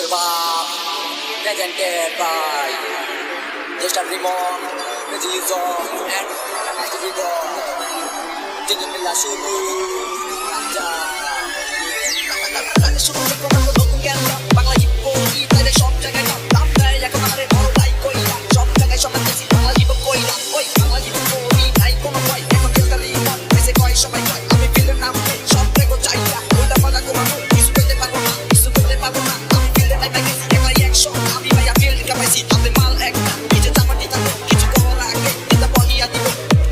Bab, presented by Mr. Rimon, Mr. and Mr. Rimon. Tingin nila sumu, anja. শুরু করবো নতুন জ্ঞান Bangla heap করি তাইলে সব জায়গায় নাম দেয় এখন আমাদের বড় ভাই কইরা সব জায়গায় সবাই দেখছি বাংলা হিপ কইরা ওই বাংলা হিপ করি নাই কোনো ভয় এখন ফিল্টার রিমন এসে কয় সবাই কয় আমি ফিল্ডের নাম নেই সব রেগো চাইরা ওইটা পালা কমানো কিছু করতে পারবো না কিছু করতে পারবো না আমি ফিল্ডে নাই গেছি একবার একশো আমি ভাইয়া ফিল্ড কামাইছি তাতে মাল একটা নিজে জামাটি থাকে কিছু করার আগে এটা বহিয়া দিব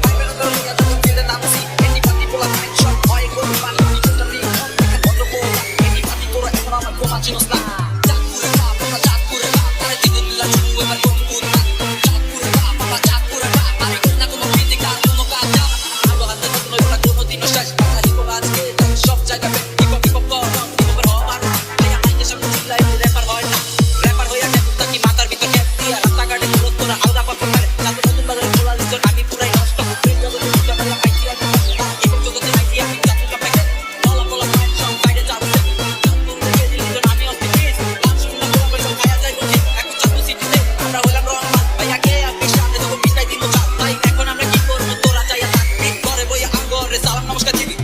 ভাই বেরো তো নিয়ে যাবো ফিল্ডে নামছি এনি পাতি পোলা ভাই সব ভয় করবো পানি আমি ফিল্টার রিমন দেখে বন্ধ করলাম এনি পাতি তোরা এখন আমার কোমা চিনস না চাঁদপুরে বাপ আমরা চাঁদপুরে বাপ তাই দিদিন দিলা শুরু এবার কোনপুর না চাঁদপুরে বাপ আমরা চাঁদপুরে বাপ আরে না কোনো ফিজিক আর কোনো কাজ না আলো হাতে নতুন ওরা কোনো দিনও শেষ বাংলা হিপ আজকে সব জায়গায় হিপ হিপ হিপের হওয়ার ভাইয়া মাইকের সামনে চিল্লাই র্যাপার হয় না র্যাপার হইয়া গেছে তাকি মাথার ভিতর ক্যাপ দিয়া রাস্তাঘাটে ঘুরো তোরা আলাদা কথা পারে তারপর নতুন বাজারে খোলা লিজন আমি পুরাই নষ্ট প্রেম জগতে দুটা বলা পাইছি আমি হিপ জগতে আইছি আমি চাঁদপুর পাইছি বলা বলা সব বাইরে যাচ্ছে চাঁদপুর থেকে লিজন আমি অস্তি পিস লাভ শুনলা বলা পয়সা খায়া যাই বুঝি এখন চাঁদপুর সিটিতে আমরা হইলাম রহমান ভাইয়া কে আর পেশা আমরা তো পিছাই দিন চাঁদ তাই এখন আমরা কি করবো তোরা চাইয়া থাকবি ঘরে বইয়া আঙ্গরে সালাম নমস্কার দিবি